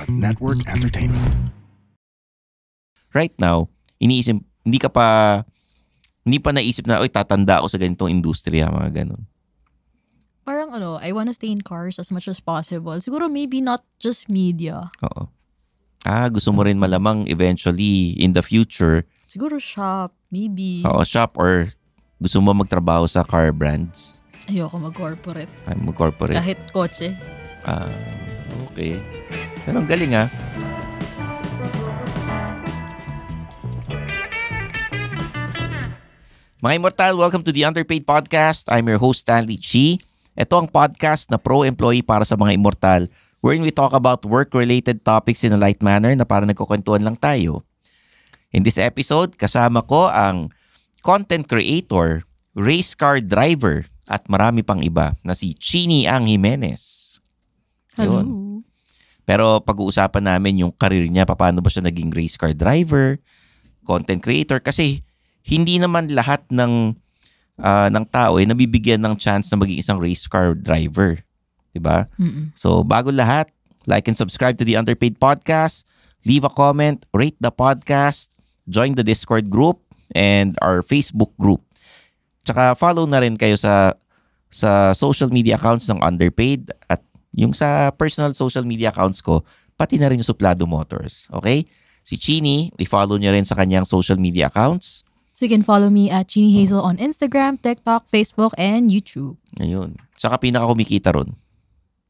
Pod Network Entertainment. Right now, hindi pa naisip na, tatanda ako sa ganitong industriya, mga ganun. Parang I wanna stay in cars as much as possible. Siguro maybe not just media. Oo. Gusto mo rin malamang eventually in the future. Siguro shop, maybe. Oo, shop or gusto mo magtrabaho sa car brands? Ayoko mag-corporate. Mag-corporate. Kahit kotse. Okay. Pero ang galing Mga Immortal, welcome to the Underpaid Podcast. I'm your host, Stanley Chi. Ito ang podcast na pro-employee para sa mga Immortal, wherein we talk about work-related topics in a light manner na parang nagkukwentuhan lang tayo. In this episode, kasama ko ang content creator, race car driver, at marami pang iba na si Chini Ang Jimenez. Hello. Yun. Pero pag-uusapan namin yung career niya, paano ba siya naging race car driver, content creator, kasi hindi naman lahat ng tao nabibigyan ng chance na maging isang race car driver. Diba? So, bago lahat, like and subscribe to the Underpaid Podcast, leave a comment, rate the podcast, join the Discord group, and our Facebook group. Tsaka follow na rin kayo sa social media accounts ng Underpaid at yung sa personal social media accounts ko, pati na rin yung Suplado Motors. Okay? Si Chini, i-follow niyo rin sa kanyang social media accounts. So you can follow me at Chini Hazel on Instagram, TikTok, Facebook, and YouTube. Ayun. Saka pinaka-kumikita ron.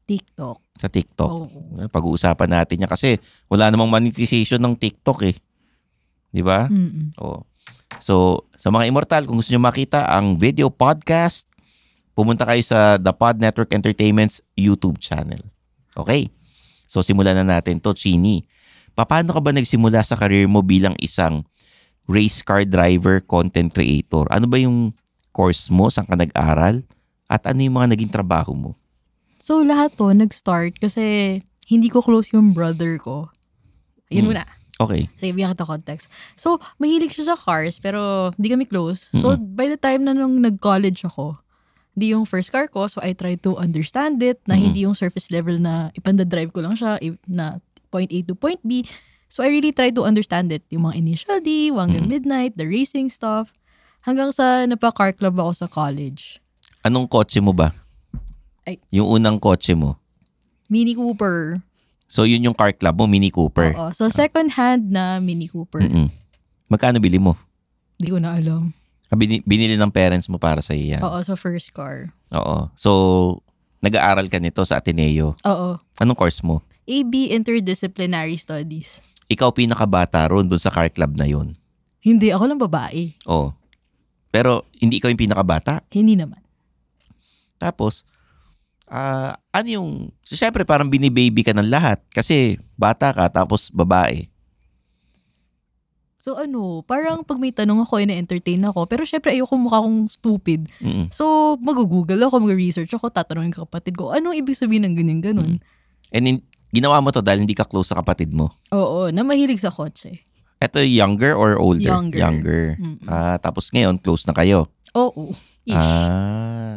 TikTok. Sa TikTok. Oh. Pag-uusapan natin niya kasi wala namang monetization ng TikTok eh. Di ba? Oh. So, sa mga Immortal, kung gusto nyo makita ang video podcast, pumunta kayo sa The Pod Network Entertainment's YouTube channel. Okay? So, simulan na natin to, Chini. Paano ka ba nagsimula sa career mo bilang isang race car driver, content creator? Ano ba yung course mo? Saan ka nag-aral? At ano yung mga naging trabaho mo? So, lahat to nag-start kasi hindi ko close yung brother ko. Yun muna. Okay. Sige, bigyan kita context. So, mahilig siya sa cars pero hindi kami close. So, by the time na nung nag-college ako, hindi yung first car ko, so I tried to understand it na hindi yung surface level na ipanda-drive ko lang siya na point A to point B. So, I really tried to understand it. Yung mga initial D, hanggang midnight, the racing stuff. Hanggang sa napa-car club ako sa college. Anong kotse mo ba? Yung unang kotse mo? Mini Cooper. So, yun yung car club mo, Mini Cooper? Oo. So, second hand na Mini Cooper. Magkano bili mo? Hindi ko na alam. Binili ng parents mo para sa iyo yan? Oo, so first car. Oo. So, nag-aaral ka nito sa Ateneo? Oo. Anong course mo? AB Interdisciplinary Studies. Ikaw pinakabata ron dun sa car club na yun? Hindi, ako lang babae. Oo. Pero, hindi ikaw yung pinakabata? Hindi naman. Tapos, ano yung, siyempre parang binibaby ka ng lahat kasi bata ka tapos babae. So parang pag may tanong ako, na-entertain ako. Pero syempre ayoko mukha akong stupid. So mag-google ako, mag-research ako, tatanungin ko kapatid ko, ano ibig sabihin ng ganyan-ganon? And ginawa mo to dahil hindi ka close sa kapatid mo? Oo, na mahilig sa kotse. Ito younger or older? Younger. Tapos ngayon, close na kayo? Oo. Ish.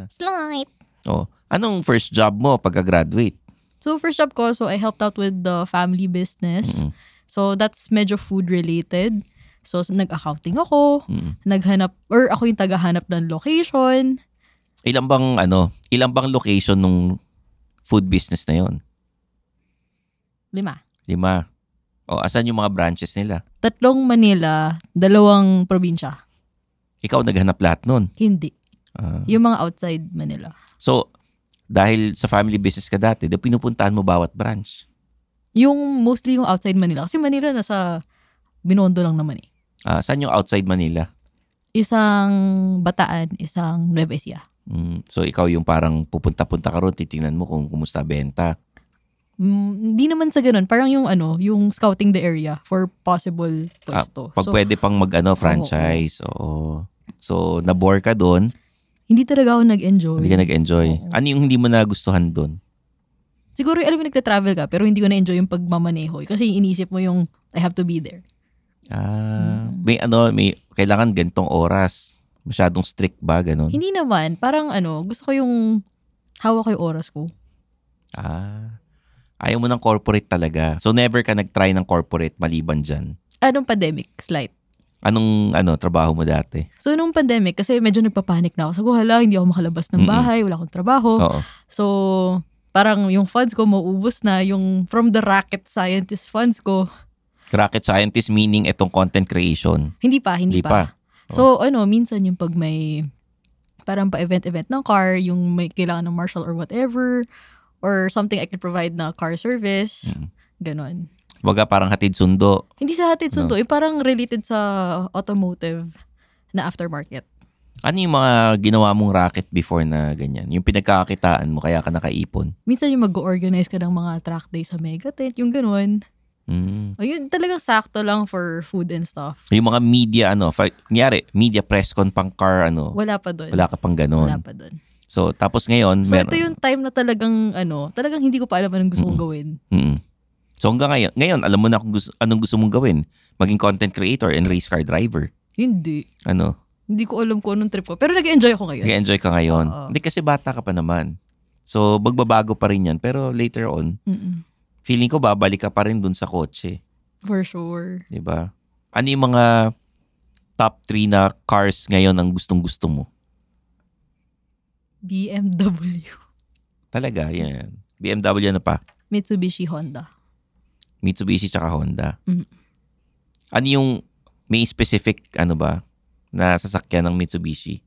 Slight. Oh. Anong first job mo pagka-graduate? So first job ko, so I helped out with the family business. So that's medyo food related. So nag-accounting ako, naghanap, or ako yung tagahanap ng location. Ilang bang location nung food business na yon? 5. O, asan yung mga branches nila? 3 Manila, 2 probinsya. Ikaw naghanap lahat nun? Hindi. Yung mga outside Manila. So, dahil sa family business ka dati, pinupuntahan mo bawat branch? Yung mostly yung outside Manila. Kasi Manila nasa Binondo lang naman eh. Saan yung outside Manila? Isang Bataan, isang Nueva Ecija. So, ikaw yung parang pupunta-punta ka ron, titingnan mo kung kumusta benta? Hindi naman sa ganun. Parang yung yung scouting the area for possible pwesto. Pag pwede pang franchise. Oo. So, nabore ka doon? Hindi talaga ako nag-enjoy. Hindi ka nag-enjoy? Ano yung hindi mo nagustuhan doon? Siguro, alam mo, nagta-travel ka, pero hindi ko na-enjoy yung pagmamaneho. Kasi iniisip mo yung, I have to be there. May kailangan gantong oras. Masyadong strict ba, ganun? Hindi naman. Parang gusto ko yung hawak ko yung oras ko. Ayaw mo ng corporate talaga. So never ka nag-try ng corporate maliban dyan. Anong pandemic? Slight. Anong trabaho mo dati? So, nung pandemic, kasi medyo nagpapanik na ako. Sabi ko, hala, hindi ako makalabas ng bahay, wala akong trabaho. Oo. So, parang yung funds ko mauubos na. Yung from the rocket scientist funds ko. Rocket scientist meaning itong content creation. Hindi pa. So, minsan yung pag may parang pa-event ng car, yung may kailangan ng marshal or whatever, or something I can provide na car service, ganon. Baga parang hatid sundo. Hindi sa hatid sundo, parang related sa automotive na aftermarket. Ano yung mga ginawa mong racket before na ganyan? Yung pinagkakakitaan mo kaya ka nakaipon? Minsan yung mag-organize ka ng mga track day sa Megatent, yung ganon. Yun talagang sakto lang for food and stuff. Yung mga media, kunyari, media press con pang car, wala pa doon. Wala ka pang ganon. Wala pa doon. So, tapos ngayon, So, ito yung time na talagang hindi ko pa alam anong gusto kong gawin. So hanggang ngayon, alam mo na kung anong gusto mong gawin. Maging content creator and race car driver. Hindi. Ano? Hindi ko alam kung anong trip ko. Pero nag-enjoy ako ngayon. Nag-enjoy ka ngayon. Hindi kasi bata ka pa naman. So magbabago pa rin yan. Pero later on, feeling ko babalik ka pa rin dun sa kotse. For sure. Diba? Ano yung mga top 3 na cars ngayon ang gustong-gusto mo? BMW. Talaga, yan. BMW na pa? Mitsubishi, Honda. Mitsubishi tsaka Honda. Ano yung may specific na sasakyan ng Mitsubishi?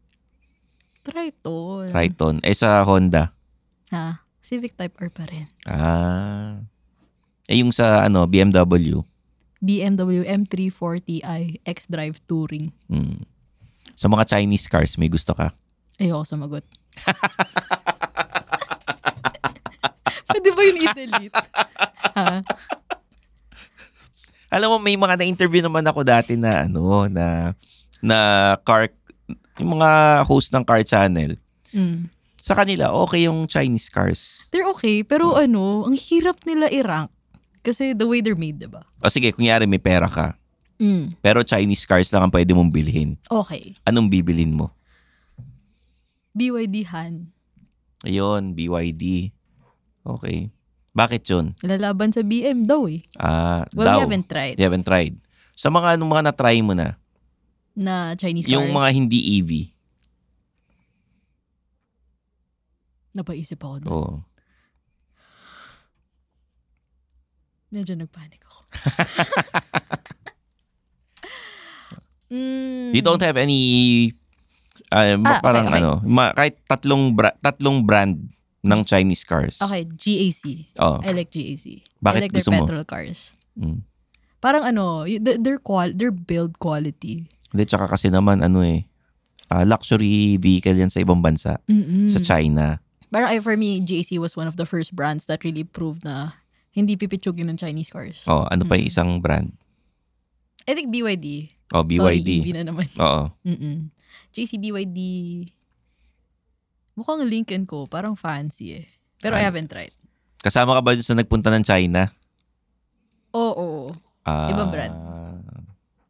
Triton. Sa Honda? Civic Type R pa rin. Yung sa BMW? BMW M340i X-Drive Touring. Sa mga Chinese cars, may gusto ka? Ayoko sumagot. Pwede ba yun i-delete? Alam mo, may mga na-interview naman ako dati na na car, yung mga host ng car channel. Sa kanila, okay yung Chinese cars. They're okay, pero ang hirap nila i-rank. Kasi the way they're made, diba? O sige, kunyari may pera ka. Pero Chinese cars lang ang pwede mong bilhin. Okay. Anong bibilin mo? BYD Han. Ayun, BYD. Okay. Bakit yun? Lalaban sa BM daw eh. We haven't tried. You haven't tried. Sa mga na-try mo na? Na Chinese cars? Yung mga hindi EV. Napaisip ako doon. Oo. Medyo nagpanik ako. You don't have any parang okay. Kahit tatlong brand ng Chinese cars. Okay, GAC. I like GAC. Bakit I like their petrol cars. Parang their build quality. Hindi, tsaka kasi naman luxury vehicle yan sa ibang bansa. Sa China. Parang for me, GAC was one of the first brands that really proved na hindi pipitsugin ng Chinese cars. Ano pa yung isang brand? I think BYD. BYD. Sorry, EV na naman. Oo. GAC, BYD. Mukhang Lincoln ko. Parang fancy eh. Pero I haven't tried. Kasama ka ba sa nagpunta ng China? Oo.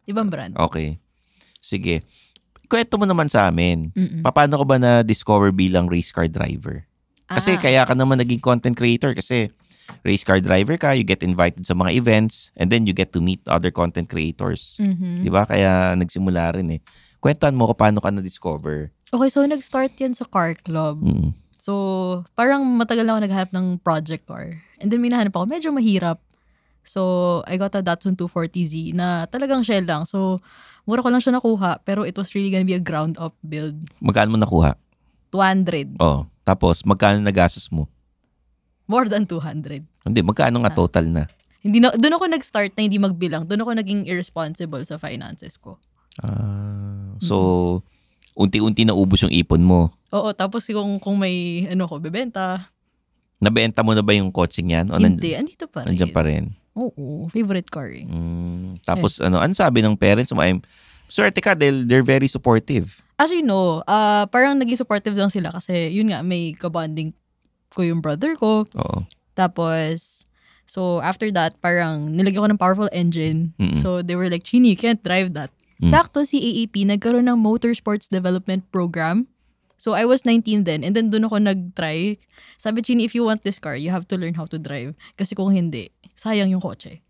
Ibang brand. Okay. Sige. Kwento mo naman sa amin. Paano ka ba na-discover bilang race car driver? Kasi kaya ka naman naging content creator kasi race car driver ka, you get invited sa mga events, and then you get to meet other content creators. Diba? Kaya nagsimula rin eh. Kwentan mo kung paano ka na-discover. Okay, so nag-start yan sa car club. So, parang matagal na ako naghahanap ng project car. And then may nahanap ako, medyo mahirap. So, I got a Datsun 240Z na talagang shell lang. So, mura ko lang siya nakuha, pero it was really gonna be a ground-up build. Magkano mo nakuha? 200. Tapos, magkano nagastos mo? More than 200. Hindi, magkano nga total na? Doon ako nag-start na hindi magbilang. Doon ako naging irresponsible sa finances ko. So, unti-unti na ubos yung ipon mo. Oo, tapos kung may bebenta. Nabenta mo na ba yung coaching yan? O hindi, andito pa rin. Nandiyan pa rin? Oo, favorite car. Tapos ano sabi ng parents mo? Swerte ka dahil they're very supportive. Actually, no. Parang naging supportive lang sila kasi yun nga, may kabonding ko yung brother ko. Oo. Tapos, so after that, parang nilagyan ko ng powerful engine. So they were like, Chini, you can't drive that. Sakto si AAP, nagkaroon ng Motorsports Development Program. So I was 19 then and then doon ako nag-try. Sabi, Chini, if you want this car, you have to learn how to drive. Kasi kung hindi, sayang yung kotse.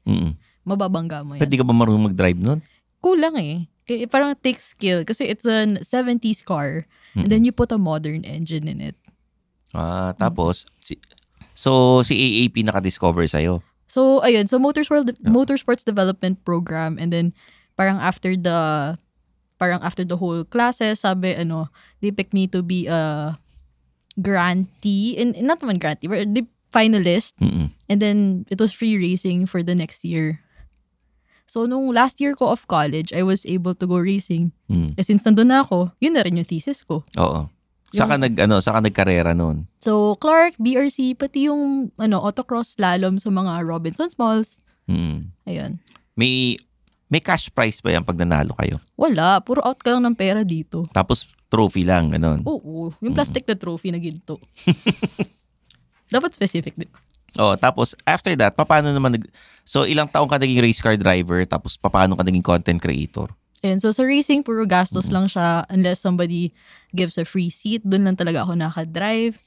Mababangga mo yan. Pwede ka ba marunong mag-drive nun? Kulang eh. Kaya parang it takes skill kasi it's a 70s car and then you put a modern engine in it. Tapos, si AAP nakadiscover sa'yo. So, ayun. So, Motorsports Development Program and then parang after the whole classes, sabi, they picked me to be a grantee, and not naman grantee, but the finalist. And then, it was free racing for the next year. So, nung last year ko of college, I was able to go racing. Since nandun na ako, yun na rin yung thesis ko. Oo. Saka nagkarera nun? So, Clark, BRC, pati yung autocross slalom sa mga Robinson Smalls. Ayun. May cash prize ba yan pag nanalo kayo? Wala. Puro out ka lang ng pera dito. Tapos trophy lang, ganun? Oo. Yung plastic na trophy na ginto. Dapat specific, di ba? Tapos after that, paano naman so ilang taong ka naging race car driver, tapos paano ka naging content creator? And so sa racing, puro gastos lang siya unless somebody gives a free seat. Doon lang talaga ako nakadrive.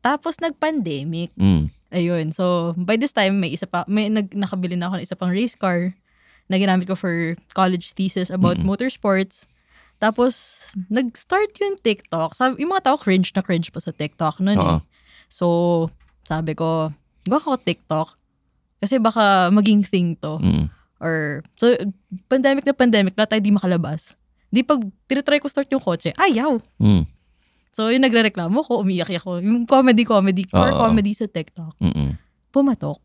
Tapos nag-pandemic. Ayun. So by this time, nakabili na ako ng isa pang race car na ginamit ko for college thesis about motorsports. Tapos nag-start yung TikTok. Yung mga tao cringe pa sa TikTok noon eh. So sabi ko, baka ako TikTok. Kasi baka maging thing to. So, pandemic, lahat tayo di makalabas. Di pag tinatry ko start yung kotse, ayaw. So, yung nagre-reklamo ko, umiyak ako. Yung comedy, car comedy sa TikTok. Pumatok.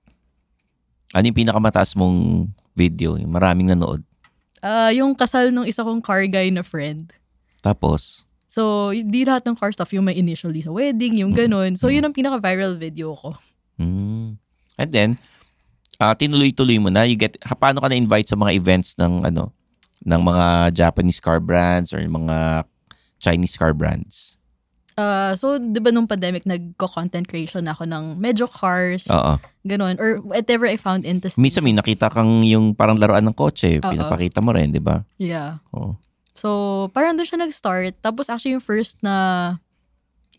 Ano yung pinakamataas mong video? Yung maraming nanood? Yung kasal ng isa kong car guy na friend. Tapos? So, di lahat ng car stuff, yung may initially sa wedding, yung ganun. So, yun ang pinaka-viral video ko. And then, tinuloy-tuloy mo na, paano ka na-invite sa mga events ng mga Japanese car brands or mga Chinese car brands? So, di ba nung pandemic, nagko-content creation ako ng medyo cars, ganun, or whatever I found interesting. Minsan may nakita kang yung parang laruan ng kotse, pinapakita mo rin, di ba? Yeah. So, parang doon siya nag-start. Tapos actually yung first na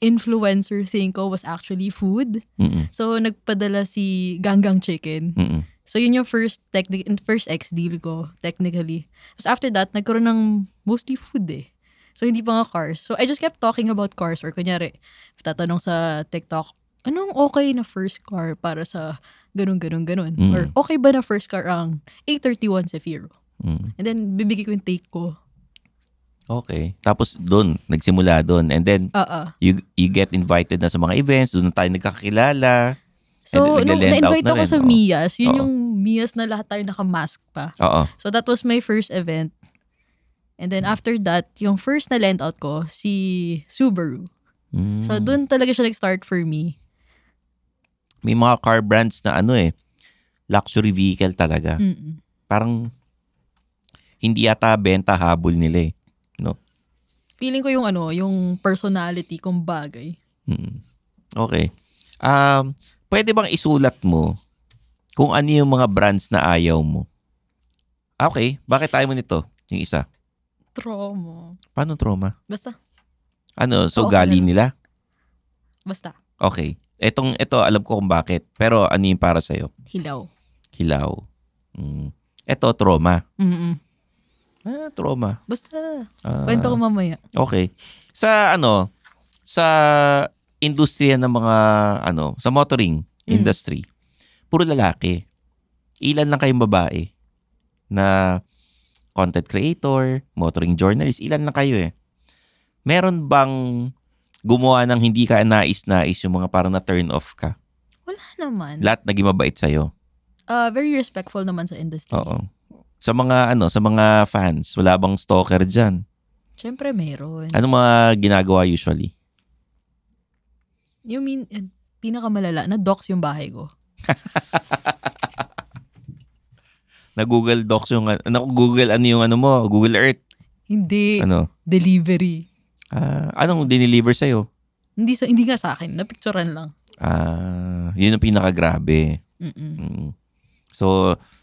influencer thing ko was actually food. So, nagpadala si Ganggang Chicken. So, yun yung first ex deal ko, technically. Tapos after that, nagkaroon ng mostly food eh. So, hindi pa nga cars. So, I just kept talking about cars. Or kunyari, tatanong sa TikTok, anong okay na first car para sa ganun. Or okay ba na first car ang A31 Zafiro? And then, bibigay ko yung take ko. Okay. Tapos doon, nagsimula doon. And then, you get invited na sa mga events. Doon tayo nagkakilala. So, nung na-invite ako sa Mias, yun yung Mias na lahat tayo naka-mask pa. So, that was my first event. And then after that, yung first na lend out ko, si Subaru. So, doon talaga siya nag-start for me. May mga car brands na luxury vehicle talaga. Parang hindi yata benta habol nila eh. No? Feeling ko yung personality kong bagay. Okay. Pwede bang isulat mo kung ano yung mga brands na ayaw mo? Okay. Bakit ayaw mo nito? Yung isa. Trauma. Paano trauma? Basta. So gali nila? Basta. Okay. Ito, alam ko kung bakit. Pero ano yung para sa'yo? Hilaw. Ito, trauma. Trauma. Basta. Kwento ko mamaya. Okay. Sa industriya ng mga sa motoring industry, puro lalaki. Ilan lang kayong babae na content creator, motoring journalist, ilan lang kayo eh. Meron bang gumawa ng hindi ka nais-nais yung mga parang na-turn off ka? Wala naman. Lahat naging mabait sa'yo? Very respectful naman sa industry. Oo. Sa mga fans, wala bang stalker dyan? Siyempre meron. Ano mga ginagawa usually? You mean, pinakamalala, na-dox yung bahay ko. Na-Google Docs yung, Google Google Earth? Hindi. Delivery. Anong dineliver sa'yo? Hindi nga sa akin, napicturean lang. Yun ang pinakagrabe.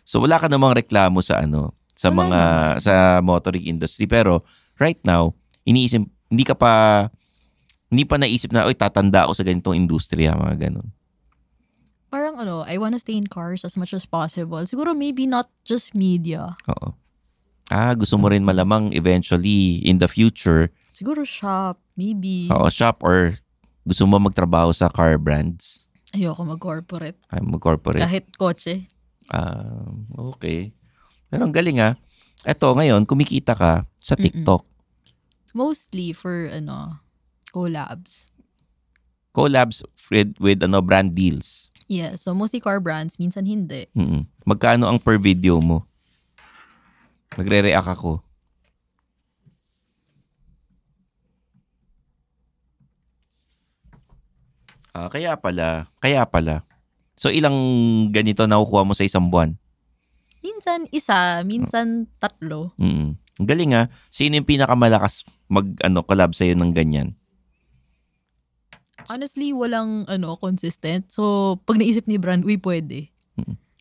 So wala ka namang reklamo sa sa motoring industry, pero right now iniisip hindi ka pa Hindi pa naisip na, oy, tatanda ako sa ganitong industriya, mga ganun. Parang I wanna stay in cars as much as possible. Siguro maybe not just media. Oo. Gusto mo rin malamang eventually in the future. Siguro shop, maybe. Oo, shop or gusto mo magtrabaho sa car brands? Ayoko mag-corporate. Mag-corporate. Kahit kotse. Okay. Pero ang galing Eto, ngayon, kumikita ka sa TikTok. Mostly for, collabs. Collabs with brand deals. Yeah, so mostly car brands, minsan hindi. Magkano ang per video mo? Magre-react ako. Kaya pala. So ilang ganito nakukuha mo sa isang buwan? Minsan isa, minsan 3. Ang galing Sino yung pinakamalakas collab sa'yo ng ganyan? Honestly, walang consistent. So, pag naisip ni brand, pwede.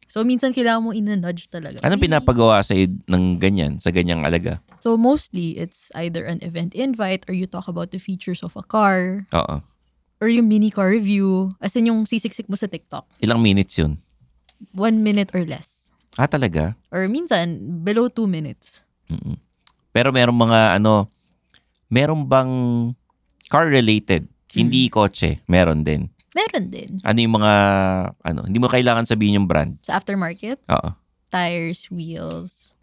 So, minsan kailangan mo ina-nudge talaga. Anong pinapagawa sa'yo ng ganyan, sa ganyang alaga? So, mostly, it's either an event invite or you talk about the features of a car. Oo. Or yung mini car review. As in, yung sisiksik mo sa TikTok. Ilang minutes yun? 1 minute or less. Talaga? Or minsan, below 2 minutes. Pero merong mga meron bang car-related? Hindi kotse, meron din. Meron din. Ano yung mga, hindi mo kailangan sabihin yung brand? Sa aftermarket? Oo. Tires, wheels,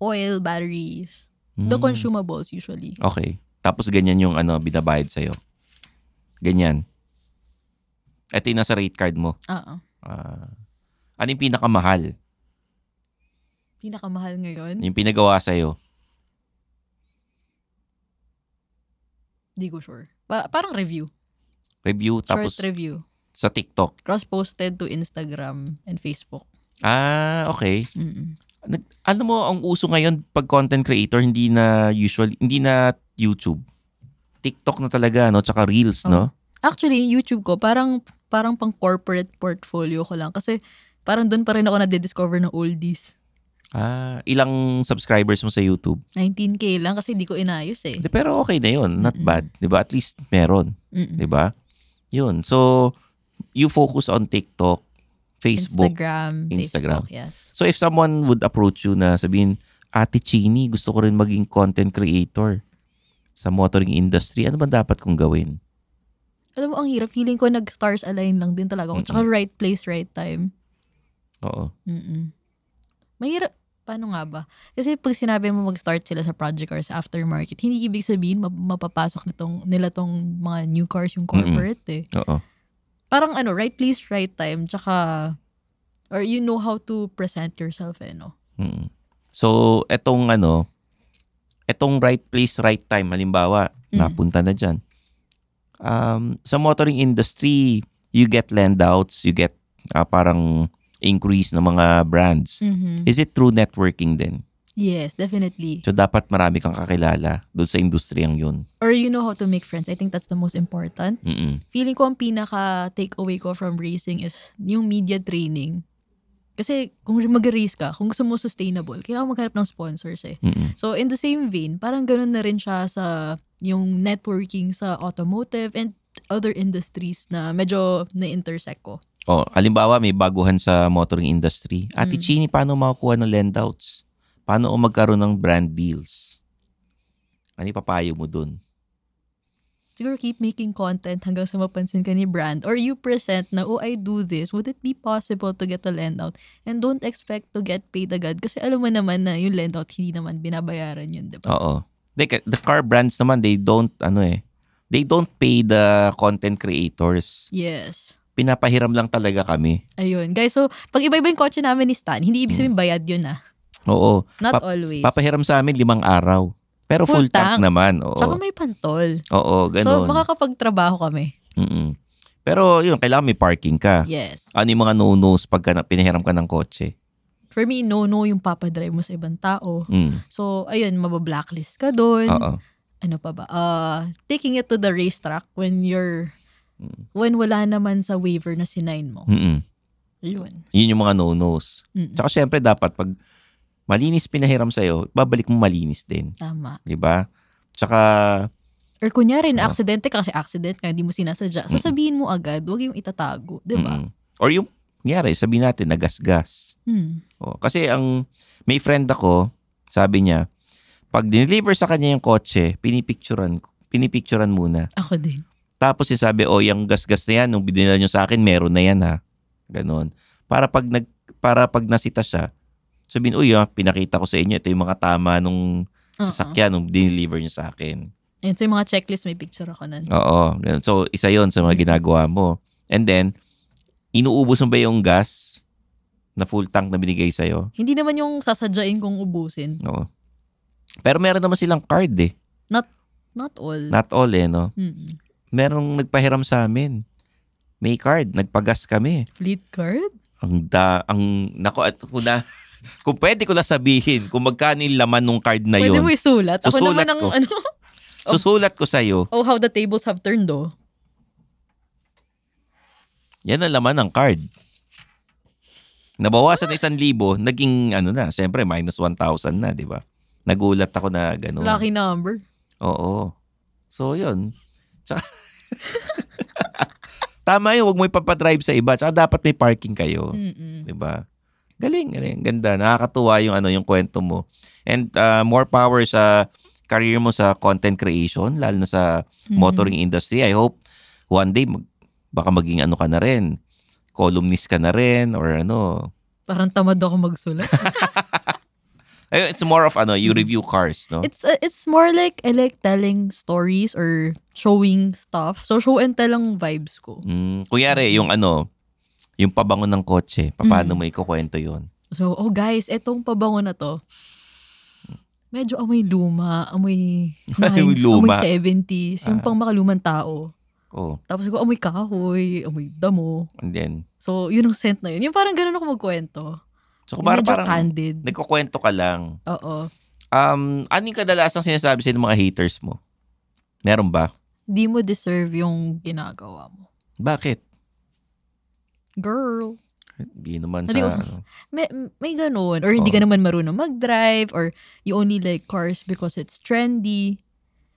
oil, batteries. The consumables usually. Okay. Tapos ganyan yung binabayad sa'yo. Ganyan. Ito yung nasa rate card mo. Oo. Ano yung pinakamahal? Pinakamahal ngayon? Yung pinagawa sa'yo. Di ko sure. Parang review. Review, tapos Short review. sa TikTok. Cross-posted to Instagram and Facebook. Okay. Ano mo, ang uso ngayon pag content creator, hindi na YouTube. TikTok na talaga, tsaka Reels, no? Actually, YouTube ko, parang pang corporate portfolio ko lang. Kasi parang doon pa rin ako na-discover ng oldies. Ilang subscribers mo sa YouTube? 19K lang kasi di ko inayos eh. Pero okay na yun. Not bad. Diba? At least meron. Diba? Yun. So, you focus on TikTok, Facebook, Instagram. Facebook, yes. So, if someone would approach you na sabihin, Ate Chini, gusto ko rin maging content creator sa motoring industry, ano ba dapat kong gawin? Alam mo, ang hirap. Feeling ko nag-stars align lang din talaga ako. Tsaka right place, right time. Oo. Mahirap. Paano nga ba? Kasi pag sinabi mo mag-start sila sa project or sa aftermarket, hindi ibig sabihin mapapasok nila tong mga new cars yung corporate eh. Oo. Parang right place, right time, tsaka or you know how to present yourself no? So, etong right place, right time, halimbawa, napunta na dyan. Sa motoring industry, you get landouts, you get parang increase ng mga brands. Is it through networking din? Yes, definitely. So, dapat marami kang kakilala doon sa industriyang yun. Or you know how to make friends. I think that's the most important. Feeling ko ang pinaka-takeaway ko from racing is yung media training. Kasi kung mag-race ka, kung gusto mo sustainable, kailangan maghanap ng sponsors eh. So, in the same vein, parang ganun na rin siya sa yung networking sa automotive and other industries na medyo na-intersect ko. Halimbawa, may baguhan sa motoring industry. Ate Chini, paano makakuha ng landouts? Paano magkaroon ng brand deals? Ano ipapayo mo dun? Siguro keep making content hanggang sa mapansin ka ni brand. Or you present na, I do this. Would it be possible to get a landout? And don't expect to get paid agad. Kasi alam mo naman na yung landout, hindi naman binabayaran yun, diba? Oo. The car brands naman, they don't pay the content creators. Yes. Pinapahiram lang talaga kami. Ayun. Guys, so pag iba-iba yung kotse namin ni Stan, hindi ibig sabihin bayad yun Oo. Not always. Papahiram sa amin 5 araw. Pero full tank naman. Oo. Tsaka may pantol. Oo, ganun. So makakapagtrabaho kami. Pero yun, kailangan may parking ka. Yes. Ano yung mga no-nos pagka pinahiram ka ng kotse? For me, no yung papadrive mo sa ibang tao. So, ayun, mabablacklist ka doon. Oo. Ano pa ba? Taking it to the racetrack when wala naman sa waiver na sinign mo. Yun. Yun yung mga no-nos. Tsaka syempre dapat pag malinis pinahiram sa'yo, babalik mo malinis din. Tama. Diba? Tsaka Or kunyari, na-aksidente ka kasi accident ka, hindi mo sinasadya. Sasabihin mo agad, huwag yung itatago. Diba? Or yung, kunyari, sabihin natin, nagasgas. Kasi may friend ako, sabi niya, pag dineliver sa kanya yung kotse, pinipicturan muna. Ako din. Tapos sabi, yung gasgas na yan, nung binila nyo sa akin, meron na yan ha. Ganon. Para pag nasita siya, sabihin, pinakita ko sa inyo, ito yung mga tama nung sasakyan, nung dineliver nyo sa akin. And so yung mga checklist, may picture ako nun. Oo. So, isa yon sa mga ginagawa mo. And then, inuubos mo ba yung gas na full tank na binigay sa'yo? Hindi naman yung sasadyain kong ubusin. Oo. Pero meron naman silang card eh. Not all. Not all no? Merong nagpahiram sa amin. May card. Nagpagas kami. Fleet card? Kung pwede ko lang sabihin, kung magkano yung laman ng card na yun. Pwede mo isulat? Ako Susulat naman ko. Susulat ko sa'yo. Oh, how the tables have turned, oh. Yan ang laman ng card. Nabawasan na 1,000, naging syempre minus 1,000 na, di ba? Nagulat ako na gano'n. Lucky number. Oo. So, yun. Tsaka, tama yun, huwag mo ipapadrive sa iba. Tsaka dapat may parking kayo. Di ba? Galing. Ganda. Nakakatuwa yung kwento mo. And more power sa career mo sa content creation, lalo na sa motoring industry. I hope one day baka maging ka na rin. Columnist ka na rin or Parang tamad ako magsulat. It's more of you review cars, no? It's more like I like telling stories or showing stuff. So show and tell ang vibes ko. Kunyari yung yung pabango ng kotse, paano mo ikukwento yun? So, guys, etong pabango na to, medyo amoy luma, amoy 70s, yung pang makalumang tao. Tapos ko, amoy kahoy, amoy damo. And then? So, yun ang scent na yun. Yung parang ganun ako magkwento. So, parang candid. Nagkukwento ka lang. Oo. Ano yung kadalasang sinasabi sa mga haters mo? Meron ba? Di mo deserve yung ginagawa mo. Bakit? Girl. Hindi naman sa may ganun. Or hindi ka naman marunong mag-drive or you only like cars because it's trendy.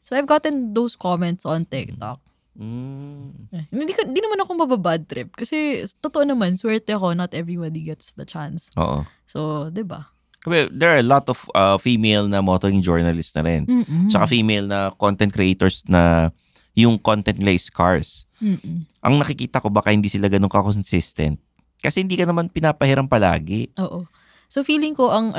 So I've gotten those comments on TikTok. Hindi naman ako mababad trip. Kasi totoo naman, swerte ako, not everybody gets the chance. Oo. So, diba? Well, there are a lot of female na motoring journalists na rin. Tsaka female na content creators na yung content nila is cars. Ang nakikita ko, baka hindi sila ganun ka-consistent. Kasi hindi ka naman pinapahiram palagi. Oo. So feeling ko ang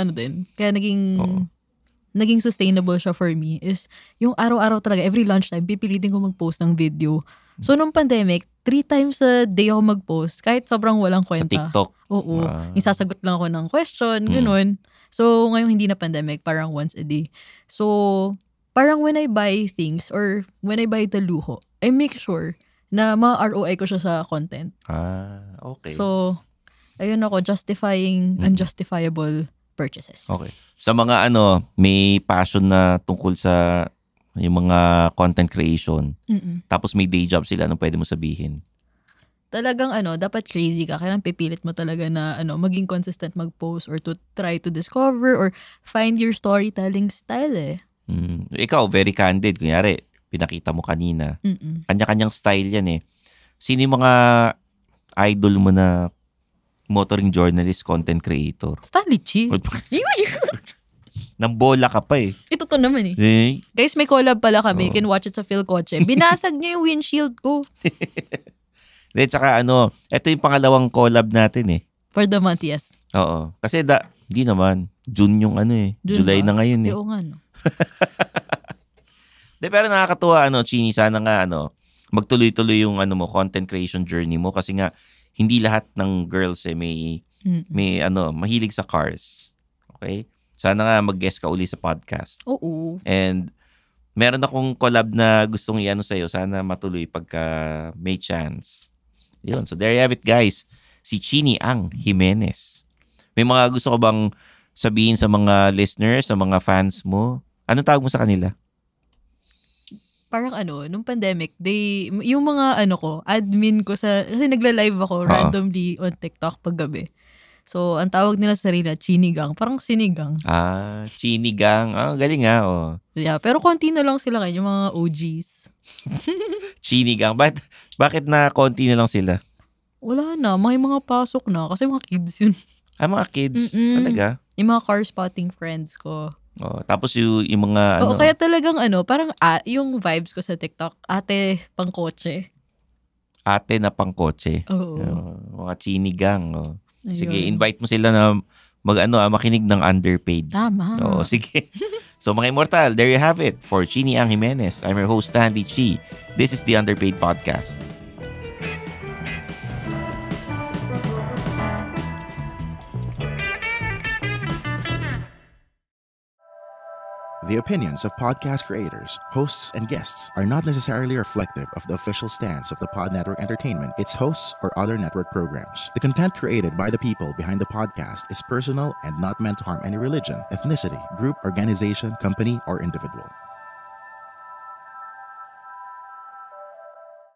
kaya naging sustainable siya for me is yung araw-araw talaga, every lunchtime, pipilitin ko mag-post ng video. So nung pandemic, 3 times a day ako mag-post kahit sobrang walang kwenta. Sa TikTok? Oo. Isasagot lang ako ng question, ganun. So ngayong hindi na pandemic, parang once a day. So parang when I buy things or when I buy the luho, I make sure na ma-ROI ko siya sa content. Okay. So, ayun ako, justifying unjustifiable purchases. Okay. Sa mga may passion na tungkol sa yung mga content creation, tapos may day job sila, anong pwede mo sabihin? Talagang dapat crazy ka. Kailangan pipilit mo talaga na maging consistent mag-post or to try to discover or find your storytelling style eh. Ikaw, very candid. Kunyari, pinakita mo kanina. Kanya-kanyang style yan eh. Sino yung mga idol mo na motoring journalist, content creator? Stanley Chi. Nambola ka pa eh. Ito to naman eh. Guys, may collab pala kami. You can watch it sa Phil Kotse. Binasag niya yung windshield ko. Tsaka ito yung pangalawang collab natin eh. For the month, yes. Oo. Kasi di naman. June yung July na ngayon eh. Oo nga no. Pero nakakatuwa Chini, sana nga magtuloy-tuloy yung mo content creation journey mo kasi nga hindi lahat ng girls may mahilig sa cars. Okay? Sana nga mag-guest ka uli sa podcast. Oo. And meron akong collab na gustong sa'yo. Sana matuloy pagka may chance. Yun. So there you have it, guys. Si Chini Ang Jimenez. May mga gusto ko bang sabihin sa mga listeners, sa mga fans mo? Anong tawag mo sa kanila? Parang nung pandemic, yung mga admin ko kasi nagla-live ako randomly on TikTok paggabi. So, ang tawag nila sa sarili, chinigang. Parang sinigang. Chinigang. Galing nga, oh. Yeah, pero konti na lang sila kayo, yung mga OGs. Chinigang. Bakit na konti na lang sila? Wala na, may mga pasok na. Kasi mga kids yun. Mga kids? Talaga? Yung mga car spotting friends ko. Tapos yung mga kaya talagang parang yung vibes ko sa TikTok, ate pangkotse. Ate na pangkotse. Oo. Mga chinigang. Sige, Ayun. invite mo sila na makinig ng Underpaid. Tama. Sige. So mga Immortal, there you have it. For Chini Ang Jimenez, I'm your host, Stanley Chi. This is the Underpaid Podcast. The opinions of podcast creators, hosts, and guests are not necessarily reflective of the official stance of the Pod Network Entertainment, its hosts, or other network programs. The content created by the people behind the podcast is personal and not meant to harm any religion, ethnicity, group, organization, company, or individual.